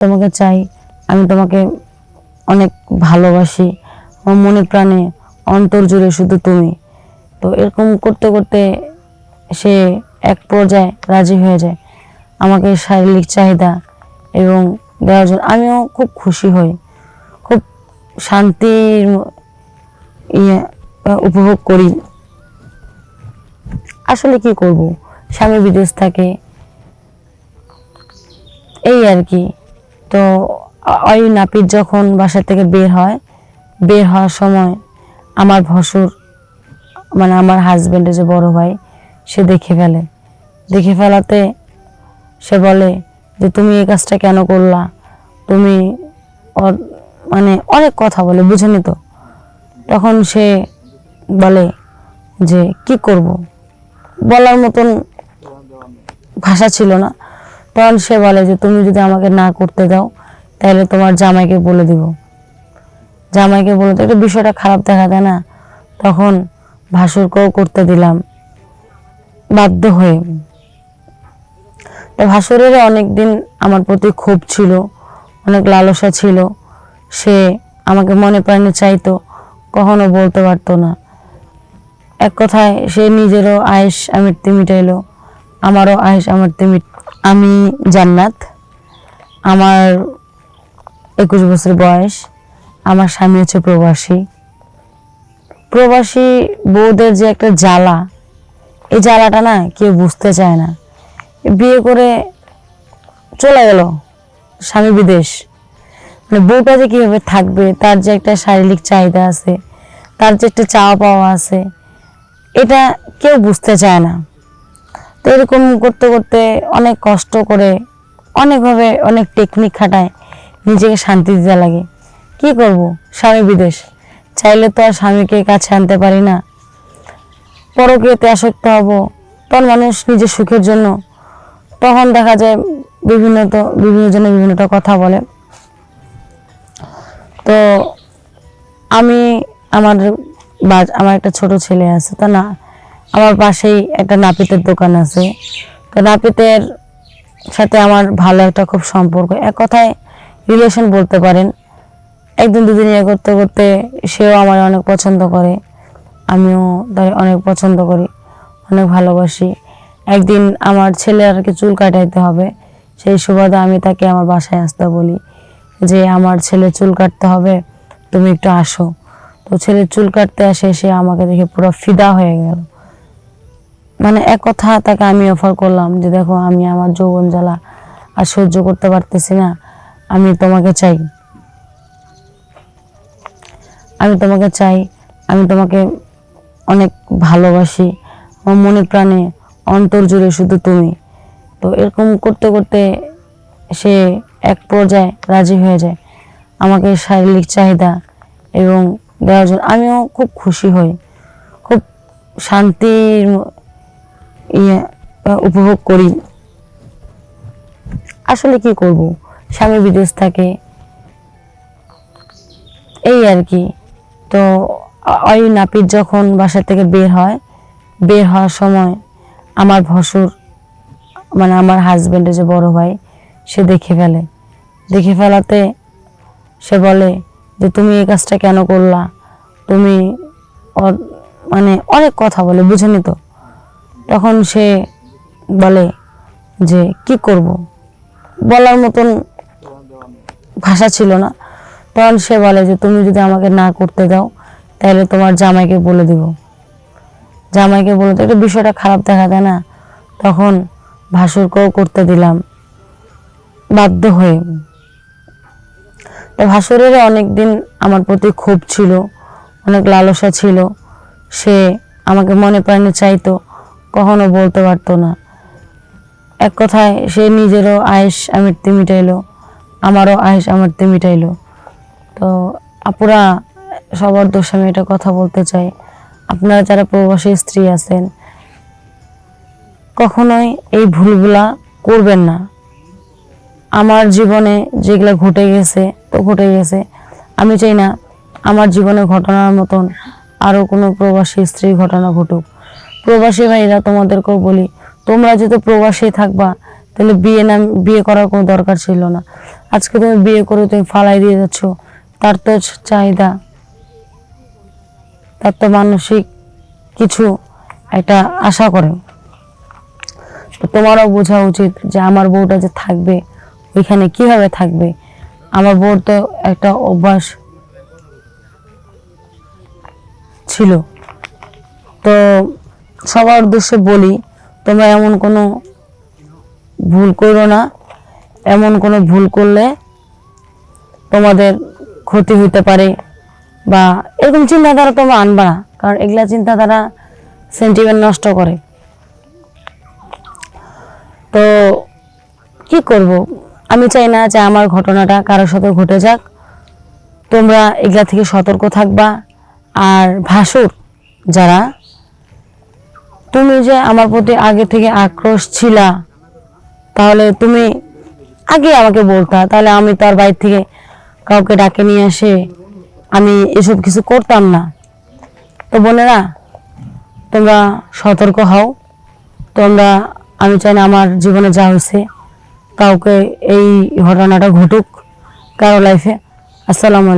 তোমাকে চাই, আমি তোমাকে অনেক ভালোবাসি, আমার মনে প্রাণে অন্তর জুড়ে শুধু তুমি। তো এরকম করতে করতে সে এক পর্যায়ে রাজি হয়ে যায় আমাকে শারীরিক চাহিদা এবং দেওয়ার জন্য। আমিও খুব খুশি হই, খুব শান্তির উপভোগ করি। আসলে কি করব, স্বামী বিদেশ থাকে, এই আর কি। তো ওই নাপিত যখন বাসা থেকে বের হওয়ার সময় আমার ভসুর মানে আমার হাজবেন্ডের যে বড় ভাই সে দেখে ফেলাতে সে বলে যে তুমি এই কাজটা কেন করলা, তুমি মানে অনেক কথা বলে, বুঝেনি তো। তখন সে বলে যে কি করব, বলার মতন ভাষা ছিল না। তখন সে বলে যে তুমি যদি আমাকে না করতে দাও তাহলে তোমার জামাইকে বলে দিব। জামাইকে বলে তো একটা বিষয়টা খারাপ দেখা দেয় না। তখন ভাসুরকেও করতে দিলাম বাধ্য হয়ে। তো ভাসুরের অনেকদিন আমার প্রতি ক্ষোভ ছিল, অনেক লালসা ছিল। সে আমাকে মনে প্রাণে চাইতো, কখনো বলতে পারতো না। এক কথায় সে নিজেরও আয়েশ আমৃত্যু মিটাইলো, আমারও আয়েশ আমৃত্যু আমি জান্নাত, আমার 21 বছর বয়স। আমার স্বামী হচ্ছে প্রবাসী বউদের যে একটা জ্বালা, এই জ্বালাটা না কেউ বুঝতে চায় না। বিয়ে করে চলে গেল স্বামী বিদেশ, মানে বউটা যে কিভাবে থাকবে, তার যে একটা শারীরিক চাহিদা আছে, তার যে একটা চাওয়া পাওয়া আছে, এটা কেউ বুঝতে চায় না। তো এরকম করতে করতে অনেক কষ্ট করে, অনেকভাবে অনেক টেকনিক খাটায় নিজেকে শান্তি দিতে লাগে। কি করব, স্বামী বিদেশ, চাইলে তো আর স্বামীকে কাছে আনতে পারি না। পরকীয়াতে আসক্ত হব, তখন মানুষ নিজের সুখের জন্য, তখন দেখা যায় বিভিন্ন জনে বিভিন্নটা কথা বলে। তো আমি আমার একটা ছোট ছেলে আছে, তা না আমার পাশেই একটা নাপিতের দোকান আছে। তো নাপিতের সাথে আমার ভালো একটা খুব সম্পর্ক, এক কথায় রিলেশন বলতে পারেন। একদিন দুদিন ইয়ে করতে করতে সেও আমার অনেক পছন্দ করে, আমিও তার অনেক পছন্দ করি, অনেক ভালোবাসি। একদিন আমার ছেলে আর কি চুল কাটাইতে হবে, সেই সুবাদে আমি তাকে আমার বাসায় আসতে বলি যে আমার ছেলে চুল কাটতে হবে, তুমি একটু আসো। তো ছেলে চুল কাটতে আসে, সে আমাকে দেখে পুরো ফিদা হয়ে গেল। মানে এক কথা তাকে আমি অফার করলাম যে দেখো, আমি আমার যৌবন জ্বালা আর সহ্য করতে পারতেছি না, আমি তোমাকে চাই, আমি তোমাকে অনেক ভালোবাসি, আমার মনে প্রাণে অন্তর জুড়ে শুধু তুমি। তো এরকম করতে করতে সে এক পর্যায়ে রাজি হয়ে যায় আমাকে শারীরিক চাহিদা এবং দেওয়ার জন্য। আমিও খুব খুশি হই, খুব শান্তির উপভোগ করি। আসলে কি করব, স্বামী বিদেশ থাকে, এই আর কি। তো ওই নাপিত যখন বাসা থেকে বের হওয়ার সময় আমার ভসুর মানে আমার হাজবেন্ডের যে বড় ভাই সে দেখে ফেলাতে সে বলে যে তুমি এই কাজটা কেন করলা, তুমি মানে অনেক কথা বলে, বুঝেনি তো। তখন সে বলে যে কি করব, বলার মতন ভাষা ছিল না। তখন সে বলে যে তুমি যদি আমাকে না করতে দাও তাহলে তোমার জামাইকে বলে দিব। জামাইকে বলে তো একটা বিষয়টা খারাপ দেখা দেয় না। তখন ভাসুরকেও করতে দিলাম বাধ্য হয়ে। তো ভাসুরের অনেকদিন আমার প্রতি ক্ষোভ ছিল, অনেক লালসা ছিল। সে আমাকে মনে প্রাণে চাইতো, কখনো বলতে পারতো না। এক কথায় সে নিজেরও আয়েশ আমৃত্যু মিটাইলো, আমারও আয়েশ আমৃত্যু মিটাইলো। তো আপুরা, সবার দোষ আমি এটা কথা বলতে চাই, আপনারা যারা প্রবাসী স্ত্রী আছেন কখনোই এই ভুলগুলা করবেন না। আমার জীবনে যেগুলা ঘটে গেছে তো ঘটে গেছে, আমি চাই না আমার জীবনে ঘটনার মতন আরো কোনো প্রবাসী স্ত্রীর ঘটনা ঘটুক। প্রবাসী ভাইরা তোমাদেরকেও বলি, তোমরা যেহেতু প্রবাসী থাকবা তো তাহলে বিয়ে করার কোনো দরকার ছিল না। আজকে তুমি বিয়ে করে তুমি ফালাই দিয়ে যাচ্ছ, তার তো চাহিদা, তার তো মানসিক কিছু একটা আশা করে। তো তোমারও বোঝা উচিত যে আমার বউটা যে থাকবে ওইখানে কিভাবে থাকবে। আমার বউর তো একটা অভ্যাস ছিল। তো সবার উদ্দেশ্যে বলি, তোমরা এমন কোনো ভুল করো না। এমন কোনো ভুল করলে তোমাদের ক্ষতি হইতে পারে, বা এরকম চিন্তাধারা তোমরা আনবা না, কারণ এগুলা চিন্তাধারা সেন্টিমেন্ট নষ্ট করে। তো কি করব, আমি চাই না যে আমার ঘটনাটা কারোর সাথে ঘটে যাক। তোমরা এগুলা থেকে সতর্ক থাকবা। আর ভাসুর যারা, তুমি যে আমার প্রতি আগে থেকে আক্রোশ ছিলা, তাহলে তুমি আগে আমাকে বলতা, তাহলে আমি তার বাইরে থেকে কাউকে ডাকে নিয়ে আসে আমি এসব কিছু করতাম না। তো বোনেরা, তোমরা সতর্ক হও। তোমরা, আমি চাই না আমার জীবনে যা হয়েছে কাউকে এই ঘটনাটা ঘটুক কারো লাইফে। আসসালামু আলাইকুম।